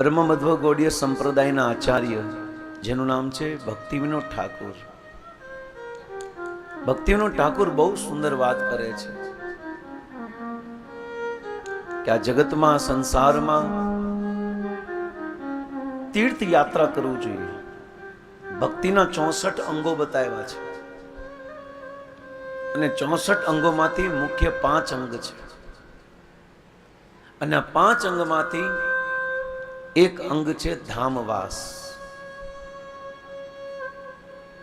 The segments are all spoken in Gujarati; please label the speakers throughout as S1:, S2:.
S1: બ્રહ્મમધ્વ ગૌડીય સંપ્રદાયના આચાર્ય જેનું નામ છે ભક્તિવિનોદ ઠાકુર. ભક્તિવિનોદ ઠાકુર બહુ સુંદર વાત કરે છે કે આ જગતમાં સંસારમાં તીર્થ યાત્રા કરવું જોઈએ. ભક્તિના 64 અંગો બતાવ્યા છે અને 64 અંગોમાંથી મુખ્ય 5 અંગ છે અને આ 5 અંગમાંથી એક અંગ છે ધામવાસ.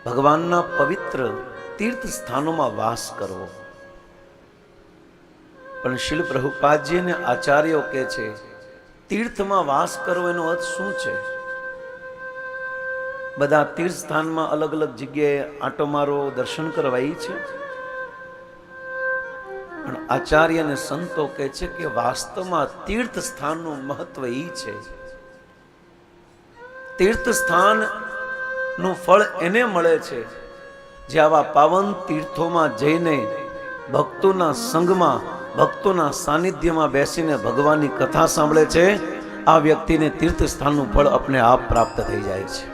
S1: ભગવાનના પવિત્ર તીર્થ સ્થાનોમાં વાસ કરવો. પણ શીલ પ્રભુપાદજી અને આચાર્યો કહે છે તીર્થમાં વાસ કરવો એનો અર્થ શું છે? બધા તીર્થ સ્થાનમાં અલગ અલગ જગ્યાએ આંટો મારો દર્શન કરવા એ છે, પણ આચાર્ય અને સંતો કહે છે કે વાસ્તવમાં તીર્થ સ્થાનનું મહત્વ એ છે, તીર્થ સ્થાન નું ફળ એને મળે છે જે આવા પાવન તીર્થોમાં જઈને ભક્તોના સંગમાં ભક્તોના સાનિધ્યમાં બેસીને ભગવાનની કથા સાંભળે છે. આ વ્યક્તિને તીર્થ સ્થાનનું ફળ अपने आप પ્રાપ્ત થઈ જાય છે.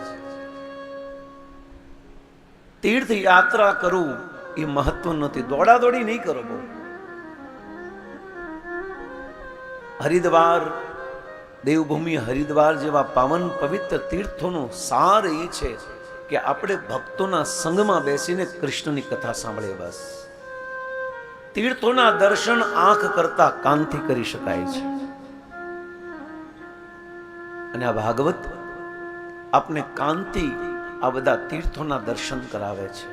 S1: તીર્થ યાત્રા કરવું એ મહત્વ નથી, દોડાદોડી નહીં કરો. બહુ હરિદ્વાર, દેવભૂમિ હરિદ્વાર જેવા પાવન પવિત્ર તીર્થોનો સાર એ છે કે આપણે ભક્તોના સંગમાં બેસીને કૃષ્ણની કથા સાંભળીએ. બસ તીર્થોના દર્શન આંખ કરતા કાનથી કરી શકાય છે. અને આ ભાગવત આપને કાંતિ આ બધા તીર્થોના દર્શન કરાવે છે,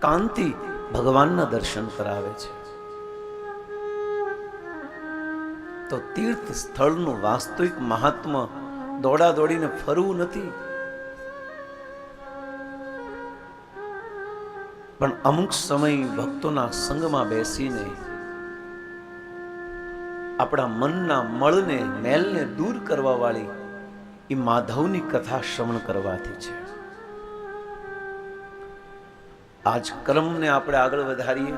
S1: કાંતિ ભગવાનના દર્શન કરાવે છે. તો તીર્થ સ્થળનું વાસ્તવિક મહાત્મા દોડા દોડીને ફરવું નથી, પણ અમુક સમય ભક્તોના સંગમાં બેસીને આપણા મનના મળને મેલને દૂર કરવા વાળી એ માધવની કથા શ્રવણ કરવાથી છે. આજ ક્રમને આપણે આગળ વધારીએ.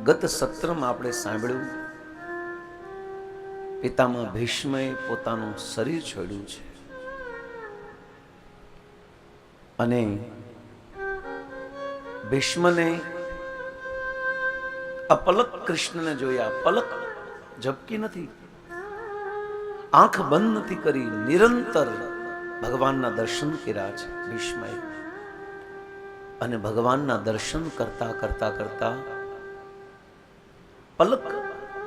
S1: ગત સત્રમાં આપણે સાંભળ્યું પિતામહ ભીષ્મએ પોતાનું શરીર છોડ્યું છે અને ભીષ્મને અપલક કૃષ્ણને જોયા. પલક ઝબકી નથી, આંખ બંધ નથી કરી, નિરંતર ભગવાનના દર્શન કર્યા છે ભીષ્મએ. અને ભગવાનના દર્શન કરતા કરતા કરતા પલક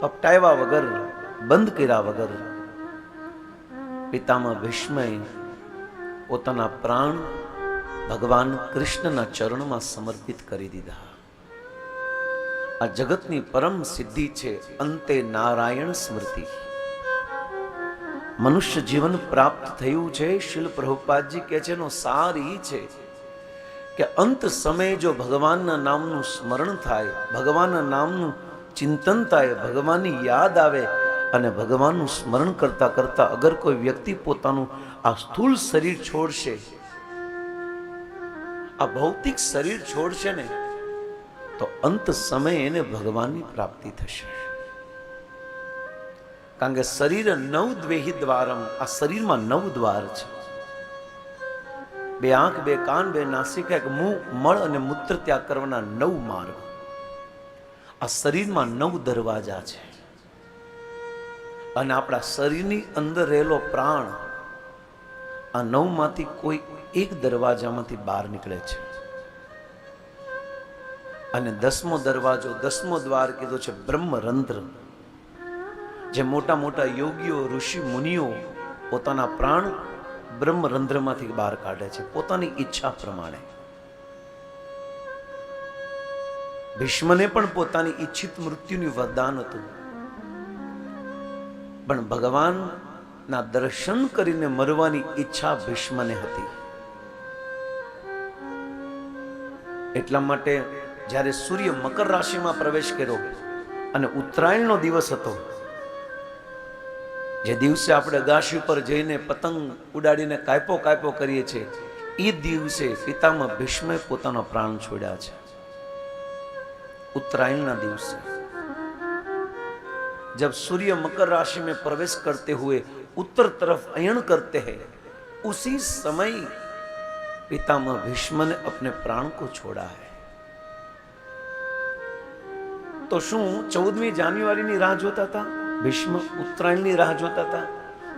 S1: પપટાવ્યા વગર, બંધ કર્યા વગર પિતામહ ભીષ્મએ પોતાના પ્રાણ ભગવાન કૃષ્ણના ચરણમાં સમર્પિત કરી દીધા. આ જગતની પરમ સિદ્ધિ છે અંતે નારાયણ સ્મૃતિ. મનુષ્ય જીવન પ્રાપ્ત થયું છે. શીલ પ્રભુપાદજી કહે છે એનો સાર એ છે કે અંત સમયે જો ભગવાનના નામનું સ્મરણ થાય, ભગવાનના નામનું ચિંતન થાય, ભગવાનની યાદ આવે અને ભગવાનનું સ્મરણ કરતા કરતા અગર કોઈ વ્યક્તિ પોતાનું આ સ્થૂળ શરીર છોડશે, આ ભૌતિક શરીર છોડશે ને, તો અંત સમયે એને ભગવાનની પ્રાપ્તિ થશે. કારણ કે શરીર 9 દ્વેહી દ્વારમ, આ શરીરમાં 9 દ્વાર છે. 2 આંખ, 2 કાન, 2 નાસિકા, એક મું, મળ અને મૂત્ર ત્યાગ કરવાના 9 માર્ગ. આ શરીરમાં 9 દરવાજા છે અને આપણા શરીરની અંદર રહેલો પ્રાણ આ 9 માંથી કોઈ એક દરવાજામાંથી બહાર નીકળે છે. અને 10મો દરવાજો, 10મો દ્વાર કીધો છે બ્રહ્મરંધ્ર. જે મોટા મોટા યોગીઓ, ઋષિ મુનિઓ પોતાના પ્રાણ બ્રહ્મરંધ્રમાંથી બહાર કાઢે છે પોતાની ઈચ્છા પ્રમાણે. ભીષ્મને પણ પોતાની ઈચ્છિત મૃત્યુનું વરદાન હતું, પણ ભગવાનના દર્શન કરીને મરવાની ઈચ્છા ભીષ્મને હતી. એટલા માટે જ્યારે સૂર્ય મકર રાશિમાં પ્રવેશ કર્યો અને ઉત્તરાયણનો દિવસ હતો, જે દિવસે આપણે અગાશી પર જઈને પતંગ ઉડાડીને કાયપો કરીએ છીએ, એ દિવસે પિતામહ ભીષ્મે પોતાનો પ્રાણ છોડ્યા છે. ઉત્તરાયણના દિવસે जब सूर्य मकर राशि में प्रवेश करते हुए उत्तर तरफ अयन करते हैं, उसी समय पितामह भीष्म ने अपने प्राण को छोड़ा है। तो શું 14મી જાન્યુઆરીની રાહ જોતા હતા ભીષ્મ? ઉત્તરાયણની રાહ જોતા હતા?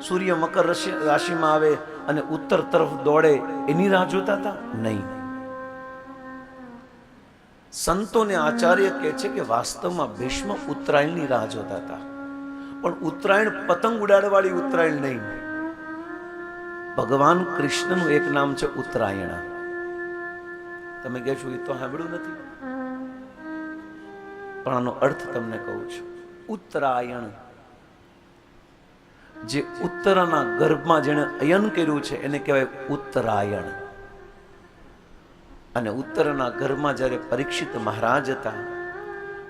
S1: સૂર્ય મકર રાશિમાં આવે અને ઉત્તર તરફ દોડે એની રાહ જોતા હતા? નહીં. સંતોને આચાર્ય કહે છે કે વાસ્તવમાં ભીષ્મ ઉત્તરાયણની રાહ જોતા હતા, પણ ઉત્તરાયણ પતંગ ઉડાડવાળી ઉત્તરાયણ નહીં. ભગવાન કૃષ્ણનું એક નામ છે ઉત્તરાયણ. તમે કહેશો એ તો સાંભળ્યું નથી, પણ આનો અર્થ તમને કહું છું. ઉત્તરાયણ, જે ઉત્તરના ગર્ભમાં જેને અયન કર્યું છે એને કહેવાય ઉત્તરાયણ. અને ઉત્તરના ગર્ભમાં જ્યારે પરીક્ષિત મહારાજ હતા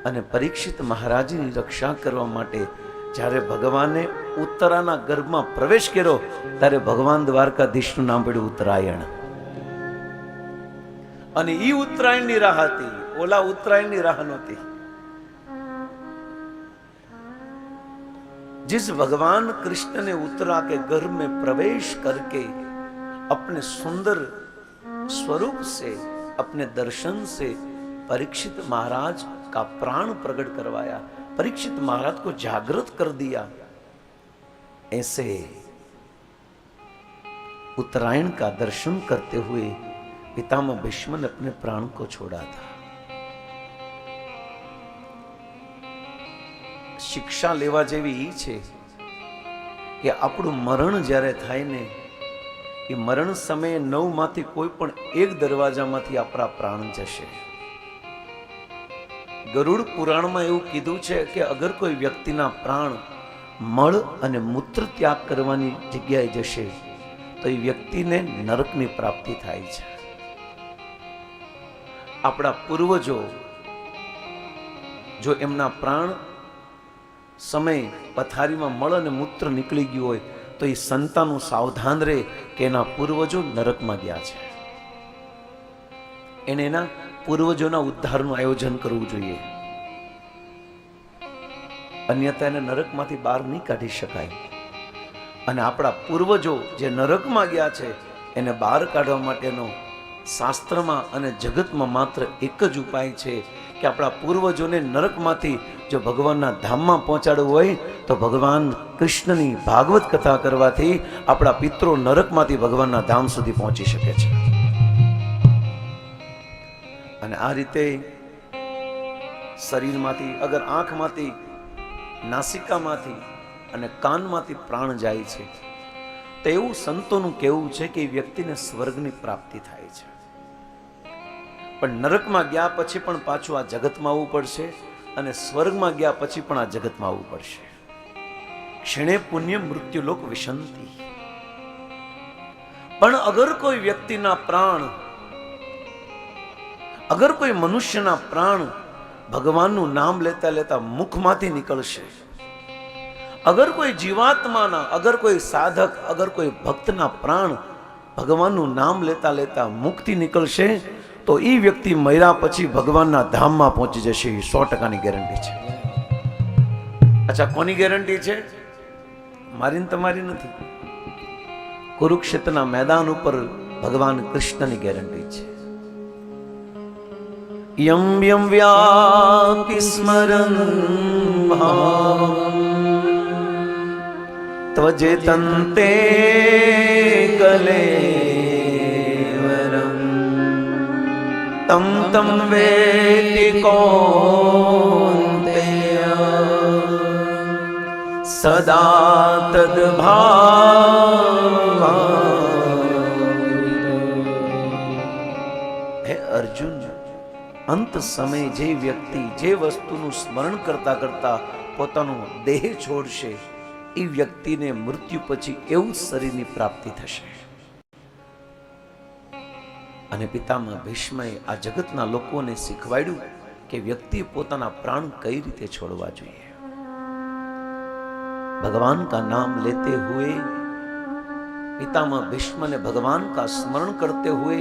S1: અને પરીક્ષિત મહારાજની રક્ષા કરવા માટે જ્યારે ભગવાને ઉત્તરાના ગર્ભમાં પ્રવેશ કર્યો ત્યારે ભગવાન દ્વારકાધીશનું નામ પડ્યું ઉત્તરાયણ. અને ઈ ઉત્તરાયણની રાહ હતી, ઓલા ઉત્તરાયણની રાહ નહોતી. जिस भगवान कृष्ण ने उत्तरा के गर्भ में प्रवेश करके अपने सुंदर स्वरूप से, अपने दर्शन से परीक्षित महाराज का प्राण प्रकट करवाया, परीक्षित महाराज को जागृत कर दिया, ऐसे उत्तरायण का दर्शन करते हुए पितामह भीष्म ने अपने प्राण को छोड़ा था. શિક્ષા લેવા જેવી ઈ છે કે આપણું મરણ જ્યારે થાય ને, એ મરણ સમયે 9 માંથી કોઈ પણ એક દરવાજામાંથી આપણા પ્રાણ જશે. ગરુડ પુરાણમાં એવું કીધું છે કે અગર કોઈ વ્યક્તિના પ્રાણ મળ અને મૂત્ર ત્યાગ કરવાની જગ્યાએ જશે તો એ વ્યક્તિને નરકની પ્રાપ્તિ થાય છે. આપણા પૂર્વજો જો એમના પ્રાણ સમય પથારીમાં મળ અને મૂત્ર નીકળી ગયું હોય તો એ સંતાનો સાવધાન રહે કે એના પૂર્વજો નરકમાં ગયા છે. એને એના પૂર્વજોના ઉદ્ધારનું આયોજન કરવું જોઈએ, અન્યથા એને નરકમાંથી બહાર નહીં કાઢી શકાય. અને આપણા પૂર્વજો જે નરકમાં ગયા છે એને બહાર કાઢવા માટેનો શાસ્ત્રમાં અને જગતમાં માત્ર એક જ ઉપાય છે કે આપણા પૂર્વજોને નરકમાંથી જો ભગવાનના ધામમાં પહોંચાડવું હોય તો ભગવાન કૃષ્ણની ભાગવત કથા કરવાથી આપણા પિતરો નરકમાંથી ભગવાનના ધામ સુધી પહોંચી શકે છે. અને આ રીતે શરીરમાંથી અગર આંખમાંથી, નાસિકામાંથી અને કાનમાંથી પ્રાણ જાય છે તો એવું સંતોનું કહેવું છે કે એ વ્યક્તિને સ્વર્ગની પ્રાપ્તિ થાય છે. પણ નરકમાં ગયા પછી પણ પાછું આ જગતમાં આવવું પડશે અને સ્વર્ગમાં ગયા પછી પણ આ જગતમાં આવવું પડશે. ક્ષણે પુણ્ય મૃત્યુલોક વિશંતિ. પણ અગર કોઈ વ્યક્તિના પ્રાણ, અગર કોઈ મનુષ્યના પ્રાણ ભગવાનનું નામ લેતા લેતા મુખમાંથી નીકળશે, અગર કોઈ જીવાત્માના, અગર કોઈ સાધક, અગર કોઈ ભક્તના પ્રાણ ભગવાનનું નામ લેતા લેતા મુખથી નીકળશે તો એ વ્યક્તિ મર્યા પછી ભગવાનના ધામમાં પહોંચી જશે. 100%ની ગેરંટી છે. અચ્છા, કોની ગેરંટી છે? મારી તમારી નથી. કુરુક્ષેત્રના મેદાન ઉપર ભગવાન કૃષ્ણની ગેરંટી છે. યમ યમ વ્યાપિ સ્મરન ત્વજેતંતે કલેવરમ તમ તમ વેતિ કૌંતેય સદા તદ્ભાવાય. હે અર્જુન, અંત સમય જે વ્યક્તિ જે વસ્તુનું સ્મરણ કરતા કરતા પોતાનો દેહ છોડશે એ વ્યક્તિને મૃત્યુ પછી એવું શરીરની પ્રાપ્તિ થશે. અને પિતામહ ભીષ્મએ આ જગતના લોકોને શીખવાડ્યું કે વ્યક્તિ પોતાના પ્રાણ કઈ રીતે છોડવા જોઈએ. भगवान का नाम लेते हुए पितामह भीष्म ने भगवान का स्मरण करते हुए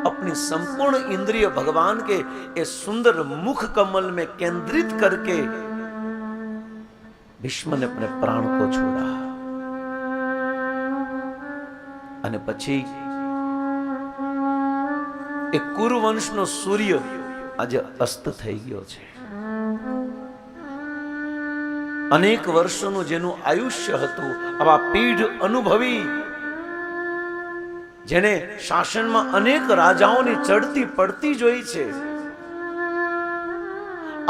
S1: अपनी संपूर्ण इंद्रिय भगवान के इस सुंदर मुख कमल में केंद्रित करके भीष्म ने अपने प्राण को छोड़ा અને પછી એ કુરુવંશનો સૂર્ય આજે અસ્ત થઈ ગયો છે. અનેક વર્ષોનું જેનું આયુષ્ય હતું, આવા પીઢ અનુભવી, જેને શાસનમાં અનેક રાજાઓની ચડતી પડતી જોઈ છે,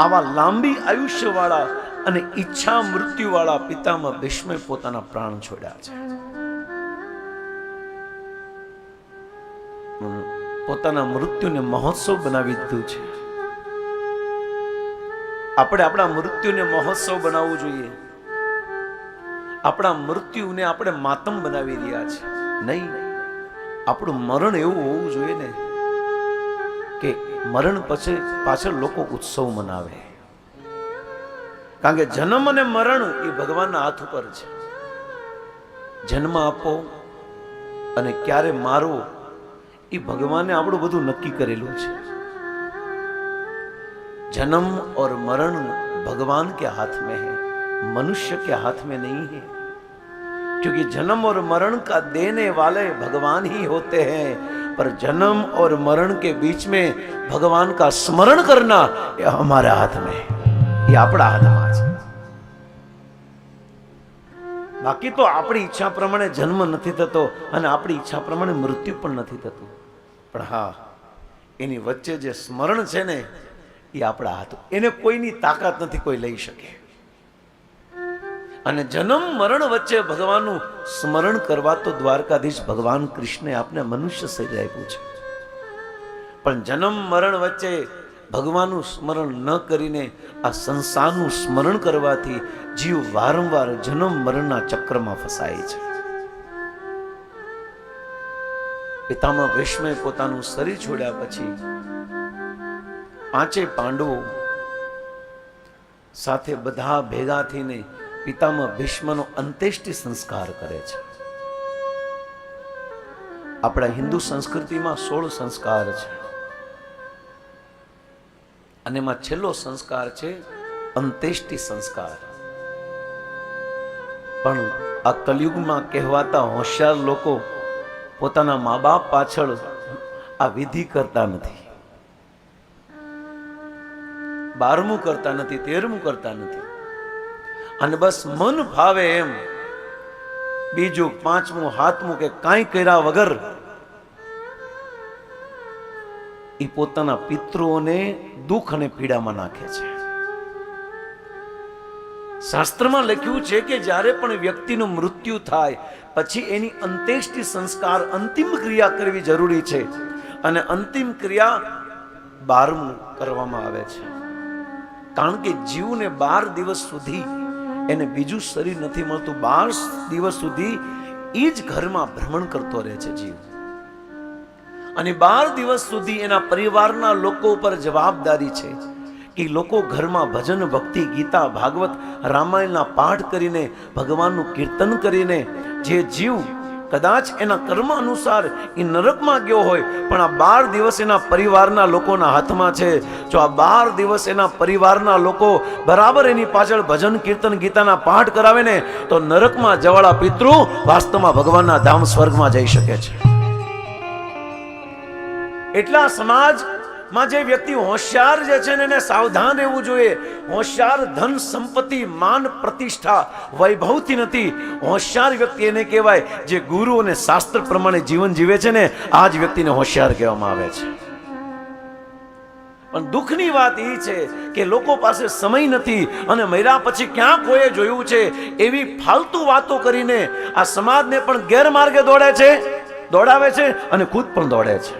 S1: આવા લાંબી આયુષ્ય વાળા અને ઈચ્છા મૃત્યુ વાળા પિતામાં ભીષ્મે પોતાના પ્રાણ છોડ્યા છે. પોતાના મૃત્યુને મહોત્સવ બનાવી દીધું છે. આપણે આપણા મૃત્યુને મહોત્સવ બનાવવું જોઈએ. આપણા મૃત્યુને આપણે માતમ બનાવી રહ્યા છે. નહીં, આપણું મરણ એવું હોવું જોઈએ ને કે મરણ પછી પાછળ લોકો ઉત્સવ મનાવે. કારણ કે જન્મ અને મરણ એ ભગવાનના હાથ ઉપર છે. જન્મ આપો અને ક્યારે મારો એ ભગવાને આપણું બધું નક્કી કરેલું છે. जन्म और मरण भगवान के हाथ में है, मनुष्य के हाथ में नहीं है. क्योंकि जन्म और मरण का देने वाले भगवान ही होते हैं, पर जन्म और मरण के बीच में भगवान का स्मरण करना ये हमारे हाथ में है, ये अपना हाथમાં છે. બાકી તો આપણી ઈચ્છા પ્રમાણે જન્મ નથી થતો અને આપણી ઈચ્છા પ્રમાણે મૃત્યુ પણ નથી થતું. પણ હા, એની વચ્ચે જે સ્મરણ છે ને એ આપણા હાથ, એને કોઈની તાકાત નથી કોઈ લઈ શકે. અને જન્મ મરણ વચ્ચે ભગવાનનું સ્મરણ કરવા તો દ્વારકાધીશ ભગવાન કૃષ્ણે આપને મનુષ્ય શરીર આપ્યું છે. પણ જન્મ મરણ વચ્ચે ભગવાનનું સ્મરણ ન કરીને આ સંસારનું સ્મરણ કરવાથી જીવ વારંવાર જન્મ મરણના ચક્રમાં ફસાય છે. પિતામહ ભીષ્મે પોતાનું શરીર છોડ્યા પછી પાંચે પાંડવો સાથે બધા ભેગા થઈને પિતામહ ભીષ્મનો અંત્યેષ્ટિ સંસ્કાર કરે છે. આપણા હિન્દુ સંસ્કૃતિમાં 16 સંસ્કાર છે અને એમાં છેલ્લો સંસ્કાર છે અંત્યેષ્ટિ સંસ્કાર. પણ આ કલયુગમાં કહેવાતા હોશિયાર લોકો પોતાના મા બાપ પાછળ આ વિધિ કરતા નથી, 12મું કરતા નથી, 13મું કરતા નથી, અને બસ મન ભાવે એમ બીજું 5મું 7મું કે કાંઈ કર્યા વગર એ પોતાના પિતૃઓને દુઃખ અને પીડામાં નાખે છે. શાસ્ત્રમાં લખ્યું છે કે જ્યારે પણ વ્યક્તિનું મૃત્યુ થાય પછી એની અંત્યેષ્ટિ સંસ્કાર, અંતિમ ક્રિયા કરવી જરૂરી છે. અને અંતિમ ક્રિયા 12મું કરવામાં આવે છે. કારણ કે જીવને 12 દિવસ સુધી એને બીજું શરીર નથી મળતું. 12 દિવસ સુધી એ જ ઘરમાં ભ્રમણ કરતો રહે છે જીવ. અને 12 દિવસ સુધી એના પરિવારના લોકો ઉપર જવાબદારી છે કે લોકો ઘરમાં ભજન, ભક્તિ, ગીતા, ભાગવત, રામાયણના પાઠ કરીને, ભગવાનનું કીર્તન કરીને, જે જીવ કદાચ એના કર્મ અનુસાર એ નરકમાં ગયો હોય પણ આ 12 દિવસ એના પરિવારના લોકોના હાથમાં છે. જો આ 12 દિવસ એના પરિવારના લોકો બરાબર એની પાછળ ભજન, કીર્તન, ગીતાના પાઠ કરાવે ને તો નરકમાં જવાળા પિતૃ વાસ્તવમાં ભગવાનના ધામ સ્વર્ગમાં જઈ શકે છે. એટલા સમાજમાં જે વ્યક્તિ હોશિયાર જે છે ને એને સાવધાન રહેવું જોઈએ. હોશિયાર ધન, સંપત્તિ, માન, પ્રતિષ્ઠા, વૈભવથી નથી. હોશિયાર વ્યક્તિ એને કહેવાય જે ગુરુ અને શાસ્ત્ર પ્રમાણે જીવન જીવે છે ને આ જ વ્યક્તિને હોશિયાર કહેવામાં આવે છે. પણ દુઃખની વાત એ છે કે લોકો પાસે સમય નથી અને મર્યા પછી ક્યાં કોઈએ જોયું છે એવી ફાલતુ વાતો કરીને આ સમાજને પણ ગેરમાર્ગે દોડાવે છે અને ખુદ પણ દોડે છે.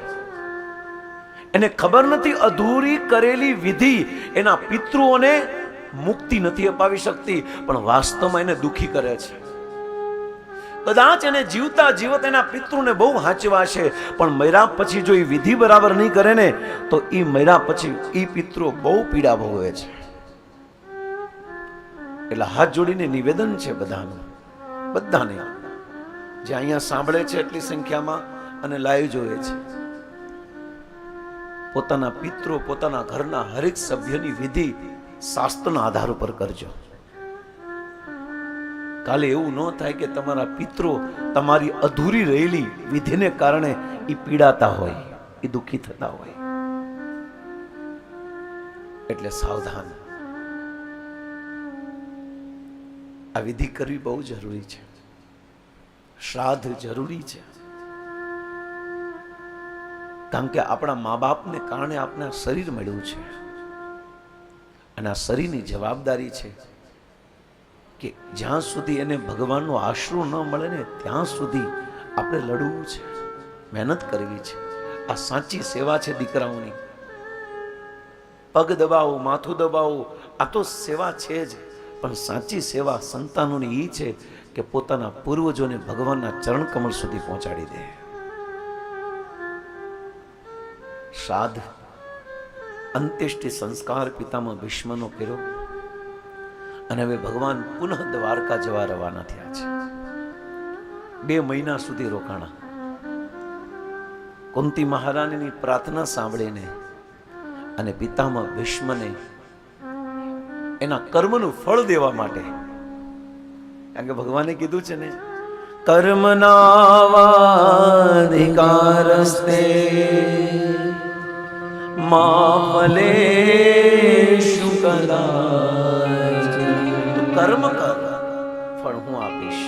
S1: એને ખબર નથી અધૂરી કરેલી વિધિ એના પિતૃઓને મુક્તિ નથી અપાવી શકતી, પણ વાસ્તવમાં એને દુખી કરે છે. કદાચ એને જીવતા જીવત એના પિતૃને બહુ હાચવા છે, પણ મર્યા પછી જો એ વિધિ બરાબર નહીં કરે ને તો એ મર્યા પછી એ પિતૃ બહુ પીડા ભોગવે છે. એટલે હાથ જોડીને નિવેદન છે બધાને જે અહીંયા સાંભળે છે એટલી સંખ્યામાં અને લાઈવ જોવે છે, પોતાના પિતૃ, પોતાના ઘરના હરેક સભ્યની વિધિ શાસ્ત્રના આધાર ઉપર કરજો. કાલે એવું ન થાય કે તમારા પિતરો તમારી અધૂરી રહેલી વિધિને કારણે એ પીડાતા હોય, એ દુઃખી થતા હોય. એટલે સાવધાન. આ વિધિ કરવી બહુ જરૂરી છે. શ્રાદ્ધ જરૂરી છે. કારણ કે આપણા મા બાપને કારણે આપણે આ શરીર મળ્યું છે, અને આ શરીરની જવાબદારી છે કે જ્યાં સુધી એને ભગવાનનો આશરો ન મળે ને ત્યાં સુધી આપણે લડવું છે, મહેનત કરવી છે. આ સાચી સેવા છે દીકરાઓની. પગ દબાવો, માથું દબાવો, આ તો સેવા છે જ, પણ સાચી સેવા સંતાનોની એ છે કે પોતાના પૂર્વજોને ભગવાનના ચરણ કમળ સુધી પહોંચાડી દે. શ્રાદ્ધ અંત્યેષ્ટિ સંસ્કાર પિતામાં ભીષ્મનો કર્યો, અને હવે ભગવાન પુનઃ દ્વારકા જવા રવાના થયા છે. 2 મહિના સુધી રોકાણા. કુંતી મહારાણીની પ્રાર્થના સાંભળીને અને પિતામાં ભીષ્મને એના કર્મનું ફળ દેવા માટે, કારણ કે ભગવાને કીધું છે ને, કર્મનાવાધિકારસ્તે મા ફલેષુ કદાચ. કર્મ કર, ફળ હું આપીશ.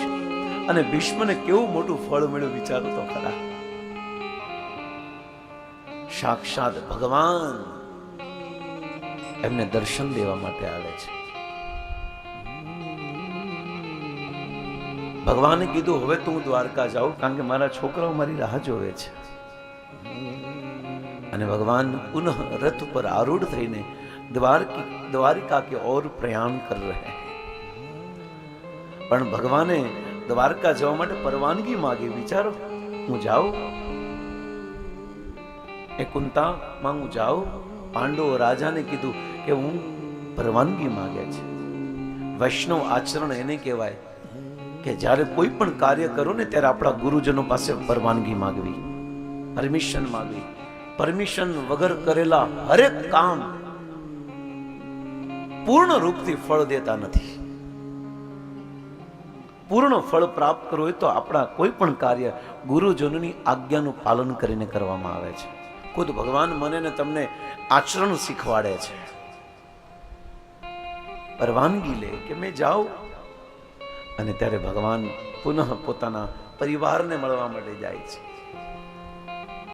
S1: અને ભીષ્મને કેવું મોટું ફળ મળ્યું વિચારો તો ખરા. સાક્ષાત ભગવાન એમને દર્શન દેવા માટે આવે છે. ભગવાને કીધું હવે તો હું દ્વારકા જાઉં, કારણ કે મારા છોકરાઓ મારી રાહ જોવે છે. અને ભગવાન પુનઃ રથ પર આરૂઢ થઈને દ્વારિકા કે ઓર પ્રયાણ કર રહે हैं. પણ ભગવાને દ્વારકા જવા માટે પરવાનગી માંગી. વિચારો, હું જાઉં? એ કુંતા માં હું જાઉં? પાંડવો રાજાને કીધું કે હું પરવાનગી માંગે છે. વૈષ્ણવ આચરણ એને કહેવાય કે જ્યારે કોઈ પણ કાર્ય કરો ને ત્યારે આપણા ગુરુજનો પાસે પરવાનગી માંગવી, પરમિશન માંગવી. પરમિશન વગર કરેલા હરેક કામ પૂર્ણ રૂપથી ફળ દેતા નથી. પૂર્ણ ફળ પ્રાપ્ત કરવું હોય તો આપણા કોઈ પણ કાર્ય ગુરુજનોની આજ્ઞાનું પાલન કરીને કરવામાં આવે છે. ખુદ ભગવાન મને ને તમને આચરણ શીખવાડે છે. પરવાનગી લે કે મેં જાઉં, અને ત્યારે ભગવાન પુનઃ પોતાના પરિવારને મળવા માટે જાય છે.